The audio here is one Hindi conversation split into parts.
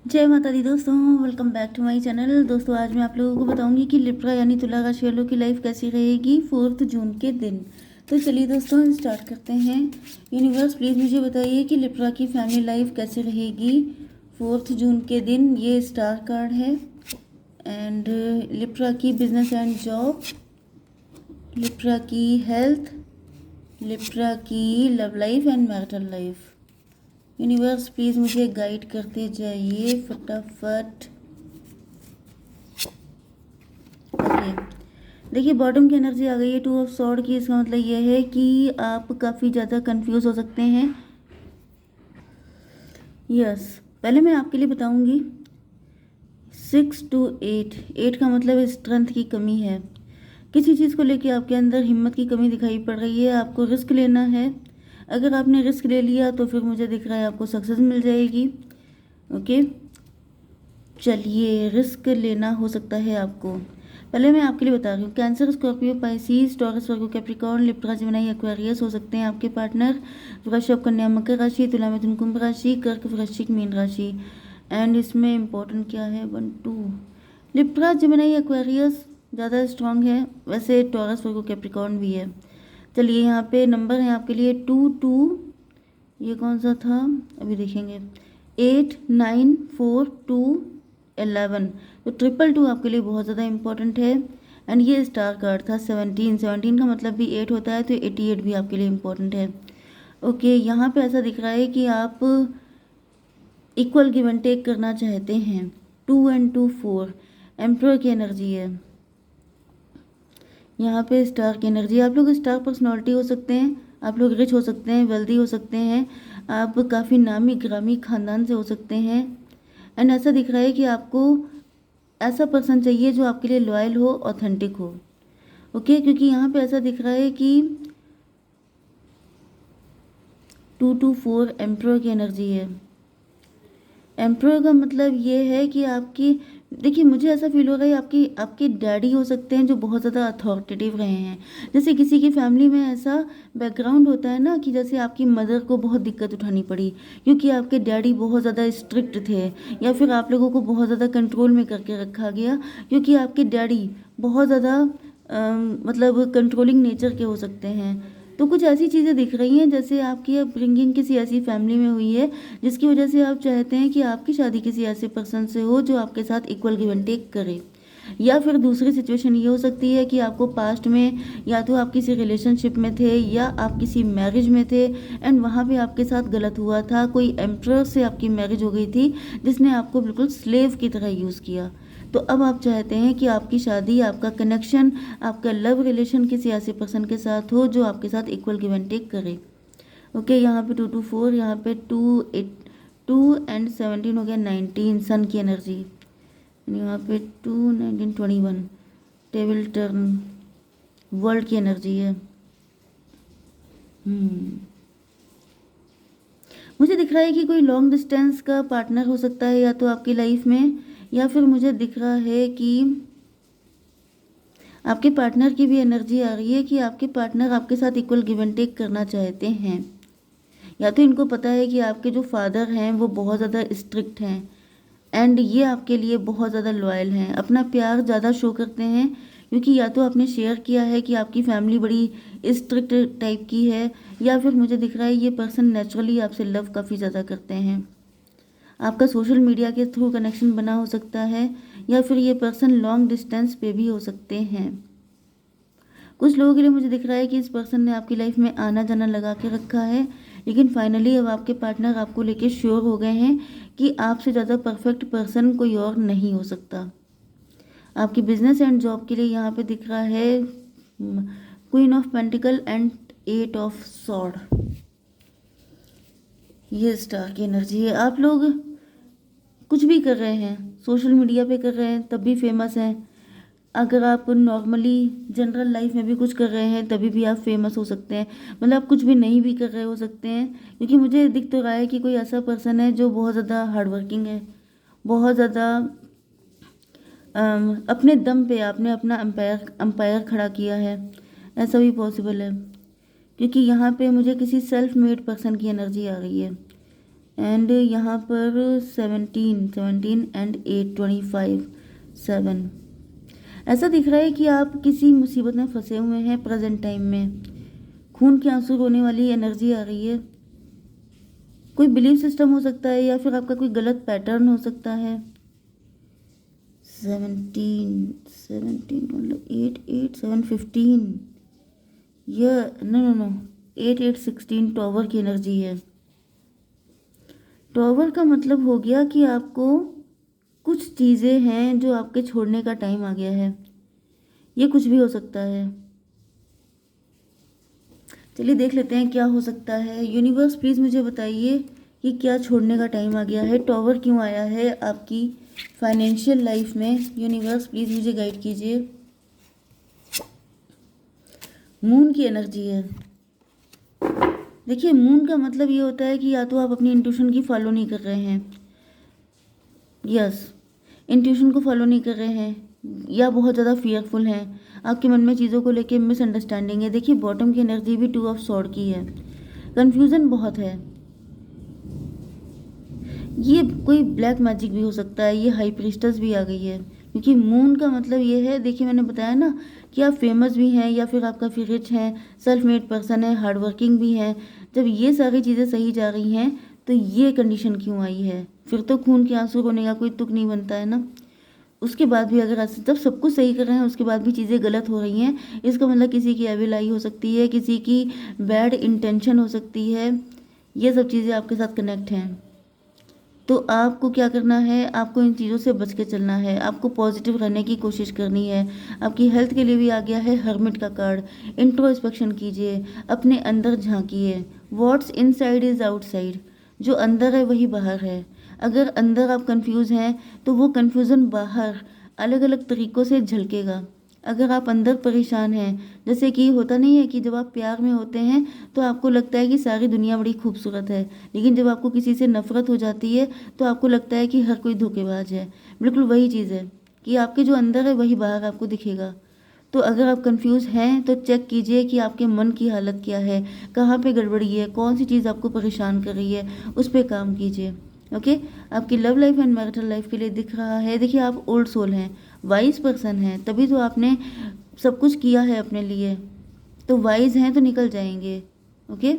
जय माता दी दोस्तों, welcome back to my channel. दोस्तों आज मैं आप लोगों को बताऊंगी कि लिब्रा यानी तुला राशि वालों की लाइफ कैसी रहेगी 4 जून के दिन। तो चलिए दोस्तों स्टार्ट करते हैं। यूनिवर्स प्लीज़ मुझे बताइए कि लिब्रा की फैमिली लाइफ कैसी रहेगी 4 जून के दिन। ये स्टार कार्ड है। एंड लिब्रा की बिजनेस एंड जॉब, लिब्रा की हेल्थ, लिब्रा की love life and marital life. Universe please मुझे गाइड करते जाइए फटाफट। ओके, देखिए बॉटम की एनर्जी आ गई है 2 ऑफ सॉर्ड की। इसका मतलब ये है कि आप काफ़ी ज़्यादा कंफ्यूज हो सकते हैं। यस, पहले मैं आपके लिए बताऊंगी 6 to 8। 8 का मतलब स्ट्रेंथ की कमी है। किसी चीज़ को लेके आपके अंदर हिम्मत की कमी दिखाई पड़ रही है। आपको रिस्क लेना है। अगर आपने रिस्क ले लिया तो फिर मुझे दिख रहा है आपको सक्सेस मिल जाएगी। ओके, चलिए रिस्क लेना हो सकता है आपको। पहले मैं आपके लिए बता रही हूँ, कैंसर, स्कॉर्पियो, पाइसिस, टॉरस, वर्गो, कैप्रिकॉर्न, लिब्रा, जेमिनी, एक्वेरियस हो सकते हैं आपके पार्टनर। वृषभ, कन्या, मकर राशि, तुला, मिथुन, कुंभ राशि, कर्क, वृश्चिक, मीन राशि। एंड इसमें इम्पोर्टेंट क्या है 1 2। लिब्रा, जेमिनी, एक्वेरियस ज़्यादा स्ट्रांग है। वैसे टॉरस, वर्गो, कैप्रिकॉर्न भी है। चलिए यहाँ पे नंबर है आपके लिए 2 2। ये कौन सा था अभी देखेंगे। 8 9 4 2 11। तो 222 आपके लिए बहुत ज़्यादा इंपॉर्टेंट है। एंड ये स्टार कार्ड था 17। 17 का मतलब भी 8 होता है, तो 88 भी आपके लिए इंपॉर्टेंट है। ओके, यहाँ पे ऐसा दिख रहा है कि आप इक्वल गिव एंड टेक करना चाहते हैं। 2 and 2 4 एम्प्रर की एनर्जी है। यहाँ पे स्टार की एनर्जी। आप लोग स्टार पर्सनालिटी हो सकते हैं, आप लोग रिच हो सकते हैं, वेल्दी हो सकते हैं, आप काफ़ी नामी ग्रामी खानदान से हो सकते हैं। एंड ऐसा दिख रहा है कि आपको ऐसा पर्सन चाहिए जो आपके लिए लॉयल हो, ऑथेंटिक हो। ओके, क्योंकि यहाँ पे ऐसा दिख रहा है कि 2 to 4 एम्प्रर की एनर्जी है। एम्प्रर का मतलब ये है कि आपकी, देखिए मुझे ऐसा फील हो रहा है आपकी आपके डैडी हो सकते हैं जो बहुत ज़्यादा अथॉरिटेटिव रहे हैं। जैसे किसी की फैमिली में ऐसा बैकग्राउंड होता है ना कि जैसे आपकी मदर को बहुत दिक्कत उठानी पड़ी क्योंकि आपके डैडी बहुत ज़्यादा स्ट्रिक्ट थे, या फिर आप लोगों को बहुत ज़्यादा कंट्रोल में करके रखा गया क्योंकि आपके डैडी बहुत ज़्यादा मतलब कंट्रोलिंग नेचर के हो सकते हैं। तो कुछ ऐसी चीज़ें दिख रही हैं जैसे आपकी अपब्रिंगिंग किसी ऐसी फैमिली में हुई है जिसकी वजह से आप चाहते हैं कि आपकी शादी किसी ऐसे पर्सन से हो जो आपके साथ इक्वल गिव एंड टेक करे। या फिर दूसरी सिचुएशन ये हो सकती है कि आपको पास्ट में या तो आप किसी रिलेशनशिप में थे या आप किसी मैरिज में थे एंड वहाँ पे आपके साथ गलत हुआ था। कोई एम्प्रर से आपकी मैरिज हो गई थी जिसने आपको बिल्कुल स्लेव की तरह यूज़ किया। तो अब आप चाहते हैं कि आपकी शादी, आपका कनेक्शन, आपका लव रिलेशन किसी ऐसे पर्सन के साथ हो जो आपके साथ इक्वल गिव एंड टेक करे। ओके, यहाँ पे 2 to 4, यहाँ पे 2 8 2 and 17 हो गया 19 सन की एनर्जी। यहाँ पे 2 19 21 टेबल टर्न वर्ल्ड की एनर्जी है। मुझे दिख रहा है कि कोई लॉन्ग डिस्टेंस का पार्टनर हो सकता है या तो आपकी लाइफ में, या फिर मुझे दिख रहा है कि आपके पार्टनर की भी एनर्जी आ रही है कि आपके पार्टनर आपके साथ इक्वल गिव एंड टेक करना चाहते हैं। या तो इनको पता है कि आपके जो फादर हैं वो बहुत ज़्यादा स्ट्रिक्ट हैं एंड ये आपके लिए बहुत ज़्यादा लॉयल हैं, अपना प्यार ज़्यादा शो करते हैं क्योंकि या तो आपने शेयर किया है कि आपकी फैमिली बड़ी स्ट्रिक्ट टाइप की है, या फिर मुझे दिख रहा है ये पर्सन नेचुरली आपसे लव काफ़ी ज़्यादा करते हैं। आपका सोशल मीडिया के थ्रू कनेक्शन बना हो सकता है, या फिर ये पर्सन लॉन्ग डिस्टेंस पे भी हो सकते हैं। कुछ लोगों के लिए मुझे दिख रहा है कि इस पर्सन ने आपकी लाइफ में आना जाना लगा के रखा है, लेकिन फाइनली अब आपके पार्टनर आपको लेके श्योर हो गए हैं कि आपसे ज़्यादा परफेक्ट पर्सन कोई और नहीं हो सकता। आपकी बिजनेस एंड जॉब के लिए यहाँ पे दिख रहा है queen of pentacle and 8 of sword. ये स्टार की एनर्जी है। आप लोग कुछ भी कर रहे हैं, सोशल मीडिया पे कर रहे हैं तब भी फेमस हैं, अगर आप नॉर्मली जनरल लाइफ में भी कुछ कर रहे हैं तभी भी आप फेमस हो सकते हैं। मतलब आप कुछ भी नहीं भी कर रहे हो सकते हैं, क्योंकि मुझे दिख तो रहा है कि कोई ऐसा पर्सन है जो बहुत ज़्यादा हार्ड वर्किंग है, बहुत ज़्यादा अपने दम पे आपने अपना अंपायर खड़ा किया है। ऐसा भी पॉसिबल है क्योंकि यहाँ पे मुझे किसी सेल्फ मेड पर्सन की एनर्जी आ रही है। एंड यहाँ पर 17 एंड 8 25 7। ऐसा दिख रहा है कि आप किसी मुसीबत में फंसे हुए हैं प्रेजेंट टाइम में। खून के आंसू रोने वाली एनर्जी आ रही है। कोई बिलीफ सिस्टम हो सकता है या फिर आपका कोई गलत पैटर्न हो सकता है। 17 मतलब 8 8 7 15, यह नो 8 8 16 टॉवर की एनर्जी है। टॉवर का मतलब हो गया कि आपको कुछ चीज़ें हैं जो आपके छोड़ने का टाइम आ गया है। ये कुछ भी हो सकता है। चलिए देख लेते हैं क्या हो सकता है। यूनिवर्स प्लीज़ मुझे बताइए कि क्या छोड़ने का टाइम आ गया है। टॉवर क्यों आया है आपकी फाइनेंशियल लाइफ में। यूनिवर्स प्लीज़ मुझे गाइड कीजिए। मून की एनर्जी है। देखिए मून का मतलब ये होता है कि या तो आप अपनी इंट्यूशन की फॉलो नहीं कर रहे हैं, यस, इंट्यूशन को फॉलो नहीं कर रहे हैं, या बहुत ज़्यादा फियरफुल हैं। आपके मन में चीज़ों को लेके मिसअंडरस्टैंडिंग है। देखिए बॉटम की एनर्जी भी 2 ऑफ स्वॉर्ड की है। कन्फ्यूज़न बहुत है। ये कोई ब्लैक मैजिक भी हो सकता है। ये हाई प्रीस्टस भी आ गई है, क्योंकि मून का मतलब ये है, देखिए मैंने बताया ना कि आप फेमस भी हैं या फिर आप काफ़ी रिच हैं, सेल्फ मेड पर्सन है, हार्ड वर्किंग भी हैं। जब ये सारी चीज़ें सही जा रही हैं तो ये कंडीशन क्यों आई है। फिर तो खून के आंसू रोने का कोई तुक नहीं बनता है ना। उसके बाद भी अगर ऐसे जब सब कुछ सही कर रहे हैं उसके बाद भी चीज़ें गलत हो रही हैं, इसका मतलब किसी की एविल हो सकती है, किसी की बैड इंटेंशन हो सकती है। ये सब चीज़ें आपके साथ कनेक्ट हैं। तो आपको क्या करना है, आपको इन चीज़ों से बच के चलना है। आपको पॉजिटिव रहने की कोशिश करनी है। आपकी हेल्थ के लिए भी आ गया है हर्मिट का कार्ड। इंट्रोस्पेक्शन कीजिए, अपने अंदर झांकिए। What's inside is outside. जो अंदर है वही बाहर है। अगर अंदर आप कंफ्यूज हैं तो वो कंफ्यूजन बाहर अलग अलग तरीक़ों से झलकेगा। अगर आप अंदर परेशान हैं, जैसे कि होता नहीं है कि जब आप प्यार में होते हैं तो आपको लगता है कि सारी दुनिया बड़ी खूबसूरत है, लेकिन जब आपको किसी से नफ़रत हो जाती है तो आपको लगता है कि हर कोई धोखेबाज है। बिल्कुल वही चीज़ है कि आपके जो अंदर है वही बाहर आपको दिखेगा। तो अगर आप कंफ्यूज हैं तो चेक कीजिए कि आपके मन की हालत क्या है, कहाँ पे गड़बड़ी है, कौन सी चीज़ आपको परेशान कर रही है, उस पर काम कीजिए। ओके, आपकी love life and marital life के लिए दिख रहा है, देखिए आप ओल्ड सोल हैं, वाइज पर्सन हैं, तभी तो आपने सब कुछ किया है अपने लिए। तो वाइज हैं तो निकल जाएंगे। ओके,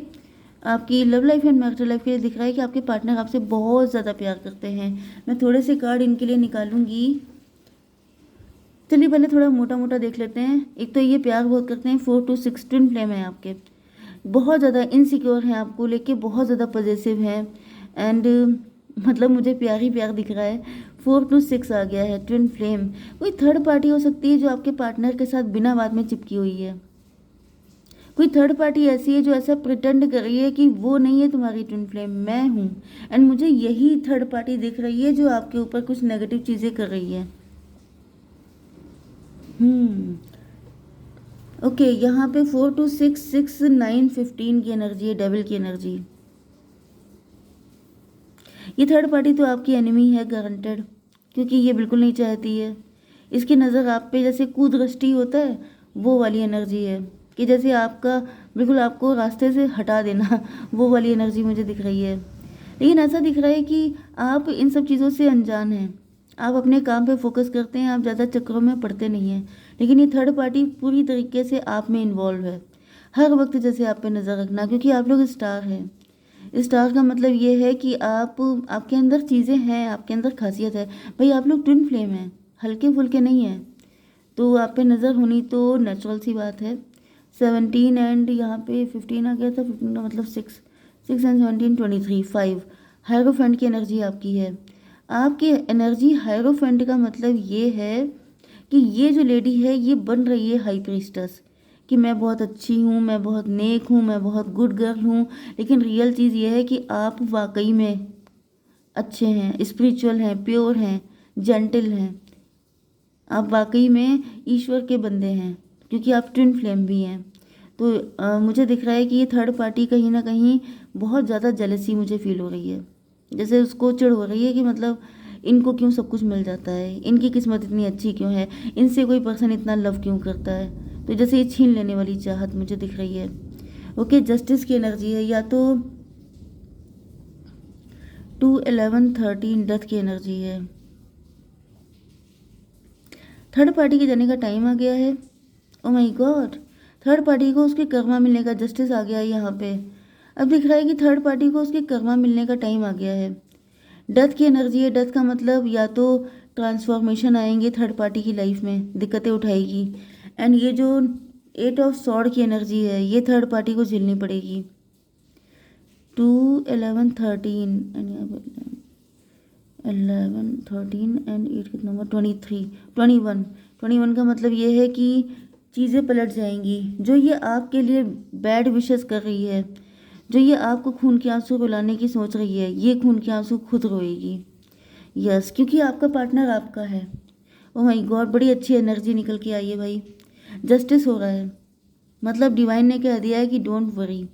आपकी love life and marital life के लिए दिख रहा है कि आपके पार्टनर आपसे बहुत ज़्यादा प्यार करते हैं। मैं थोड़े से कार्ड इनके लिए निकालूंगी। चलिए पहले थोड़ा मोटा मोटा देख लेते हैं। एक तो ये प्यार बहुत करते हैं। 4 to 6 ट्विन फ्लेम है आपके। बहुत ज़्यादा इनसिक्योर हैं आपको लेके, बहुत ज़्यादा पॉजिटिव हैं। एंड मतलब मुझे प्यार ही प्यार दिख रहा है। 4 to 6 आ गया है ट्विन फ्लेम। कोई थर्ड पार्टी हो सकती है जो आपके पार्टनर के साथ बिना बात में चिपकी हुई है। कोई थर्ड पार्टी ऐसी है जो ऐसा प्रिटेंड कर रही है कि वो नहीं है तुम्हारी ट्विन फ्लेम, मैं हूँ। एंड मुझे यही थर्ड पार्टी दिख रही है जो आपके ऊपर कुछ नेगेटिव चीज़ें कर रही है। ओके, यहाँ पे 4 to 6 6 9 15 की एनर्जी है, डेविल की एनर्जी। ये थर्ड पार्टी तो आपकी एनिमी है गारंटेड, क्योंकि ये बिल्कुल नहीं चाहती है। इसकी नज़र आप पे जैसे कुदृष्टि होता है वो वाली एनर्जी है, कि जैसे आपका बिल्कुल आपको रास्ते से हटा देना वो वाली एनर्जी मुझे दिख रही है। लेकिन ऐसा दिख रहा है कि आप इन सब चीज़ों से अनजान हैं। आप अपने काम पे फोकस करते हैं, आप ज़्यादा चक्करों में पड़ते नहीं हैं। लेकिन ये थर्ड पार्टी पूरी तरीके से आप में इन्वॉल्व है। हर वक्त जैसे आप पे नज़र रखना, क्योंकि आप लोग स्टार हैं। स्टार का मतलब ये है कि आपके अंदर चीज़ें हैं, आपके अंदर खासियत है। भाई आप लोग ट्विन फ्लेम हैं, हल्के फुल्के नहीं हैं, तो आप पे नज़र होनी तो नेचुरल सी बात है। 17 एंड यहाँ पे 15 आ गया था। 15 का मतलब 6 6 एंड 17 23 5। हायरोफेंट की एनर्जी आपकी है। आपकी एनर्जी हायरोफेंट का मतलब ये है कि ये जो लेडी है ये बन रही है हाई प्रीस्टस, कि मैं बहुत अच्छी हूँ, मैं बहुत नेक हूँ, मैं बहुत गुड गर्ल हूँ। लेकिन रियल चीज़ ये है कि आप वाकई में अच्छे हैं, स्पिरिचुअल हैं, प्योर हैं, जेंटल हैं। आप वाकई में ईश्वर के बंदे हैं, क्योंकि आप ट्विन फ्लेम भी हैं। तो मुझे दिख रहा है कि ये थर्ड पार्टी कहीं ना कहीं बहुत ज़्यादा जेलसी मुझे फील हो रही है। जैसे उसको चिढ़ हो रही है कि मतलब इनको क्यों सब कुछ मिल जाता है, इनकी किस्मत इतनी अच्छी क्यों है, इनसे कोई पर्सन इतना लव क्यों करता है। तो जैसे ये छीन लेने वाली चाहत मुझे दिख रही है। ओके, जस्टिस की एनर्जी है। या तो 2 11 13 डेथ की एनर्जी है। थर्ड पार्टी के जाने का टाइम आ गया है। Oh my God, third party को उसके कर्मा मिलने का, जस्टिस आ गया है यहाँ पे। अब दिख रहा है कि थर्ड पार्टी को उसके कर्मा मिलने का टाइम आ गया है। डेथ की एनर्जी है। डेथ का मतलब या तो ट्रांसफॉर्मेशन आएंगे थर्ड पार्टी की लाइफ में, दिक्कतें उठाएगी। एंड ये जो 8 ऑफ सॉर्ड की एनर्जी है, ये थर्ड पार्टी को झेलनी पड़ेगी। 2 11 13 एंड 11 13 एंड 8 कितना नंबर 23 21 21 का मतलब ये है कि चीज़ें पलट जाएंगी। जो ये आपके लिए बैड विशेस कर रही है, जो ये आपको खून के आंसू रुलाने की सोच रही है, ये खून के आंसू खुद रोएगी। यस, क्योंकि आपका पार्टनर आपका है। ओ माय गॉड, बड़ी अच्छी एनर्जी निकल के आई है भाई। जस्टिस हो रहा है, मतलब डिवाइन ने कह दिया है कि डोंट वरी,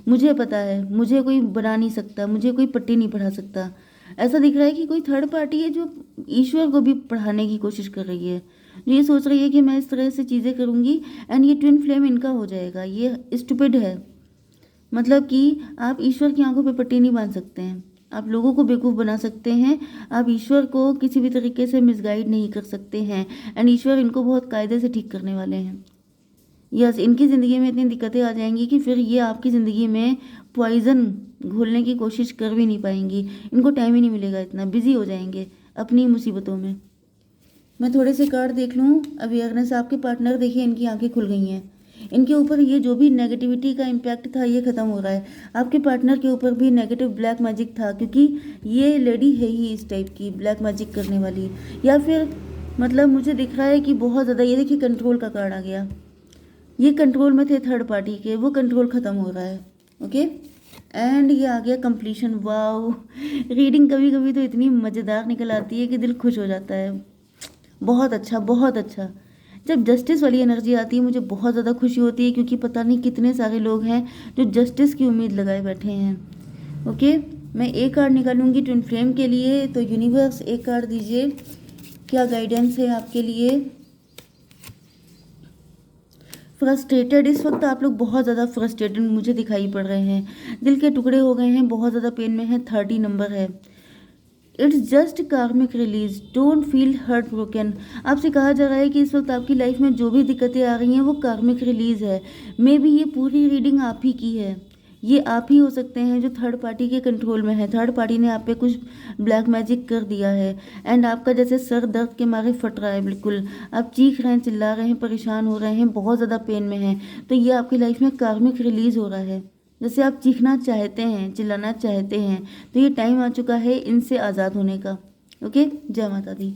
मुझे पता है, मुझे कोई बना नहीं सकता, मुझे कोई पट्टी नहीं पढ़ा सकता। ऐसा दिख रहा है कि कोई थर्ड पार्टी है जो ईश्वर को भी पढ़ाने की कोशिश कर रही है, जो ये सोच रही है कि मैं इस तरह से चीज़ें करूँगी एंड ये ट्विन फ्लेम इनका हो जाएगा। ये स्टूपिड है, मतलब कि आप ईश्वर की आंखों पे पट्टी नहीं बांध सकते हैं, आप लोगों को बेवकूफ़ बना सकते हैं, आप ईश्वर को किसी भी तरीके से मिसगाइड नहीं कर सकते हैं। एंड ईश्वर इनको बहुत कायदे से ठीक करने वाले हैं। यस, इनकी ज़िंदगी में इतनी दिक्कतें आ जाएंगी कि फिर ये आपकी ज़िंदगी में पॉइज़न घोलने की कोशिश कर भी नहीं पाएंगी। इनको टाइम ही नहीं मिलेगा, इतना बिजी हो जाएंगे अपनी मुसीबतों में। मैं थोड़े से कार्ड देख लूँ। अवेयरनेस, आपके पार्टनर देखिए, इनकी आंखें खुल गई हैं। इनके ऊपर ये जो भी नेगेटिविटी का इम्पैक्ट था ये ख़त्म हो रहा है। आपके पार्टनर के ऊपर भी नेगेटिव ब्लैक मैजिक था, क्योंकि ये लेडी है ही इस टाइप की ब्लैक मैजिक करने वाली। या फिर मतलब मुझे दिख रहा है कि बहुत ज़्यादा, ये देखिए कंट्रोल का कार्ड आ गया, ये कंट्रोल में थे थर्ड पार्टी के, वो कंट्रोल ख़त्म हो रहा है। ओके, एंड ये आ गया कंप्लीशन। वाओ, रीडिंग कभी कभी तो इतनी मज़ेदार निकल आती है कि दिल खुश हो जाता है। बहुत अच्छा, बहुत अच्छा। जब जस्टिस वाली एनर्जी आती है मुझे बहुत ज़्यादा खुशी होती है, क्योंकि पता नहीं कितने सारे लोग हैं जो जस्टिस की उम्मीद लगाए बैठे हैं। ओके, मैं एक कार्ड निकालूंगी ट्विन फ्लेम के लिए। तो यूनिवर्स एक कार्ड दीजिए, क्या गाइडेंस है आपके लिए। फ्रस्ट्रेटेड, इस वक्त आप लोग बहुत ज़्यादा फ्रस्ट्रेटेड मुझे दिखाई पड़ रहे हैं, दिल के टुकड़े हो गए हैं, बहुत ज़्यादा पेन में है। 30 नंबर है। It's just karmic release, don't feel hurt broken. आपसे कहा जा रहा है कि इस वक्त आपकी लाइफ में जो भी दिक्कतें आ रही हैं वो कार्मिक रिलीज है। मे बी ये पूरी रीडिंग आप ही की है, ये आप ही हो सकते हैं जो थर्ड पार्टी के कंट्रोल में है। थर्ड पार्टी ने आप पे कुछ ब्लैक मैजिक कर दिया है एंड आपका जैसे सर दर्द के मारे फट रहा है, बिल्कुल आप चीख रहे हैं, चिल्ला रहे हैं, परेशान हो रहे हैं, बहुत ज़्यादा पेन में हैं। तो ये आपकी लाइफ में कार्मिक रिलीज हो रहा है। जैसे आप चीखना चाहते हैं, चिल्लाना चाहते हैं, तो ये टाइम आ चुका है इनसे आज़ाद होने का। ओके, जय माता दी।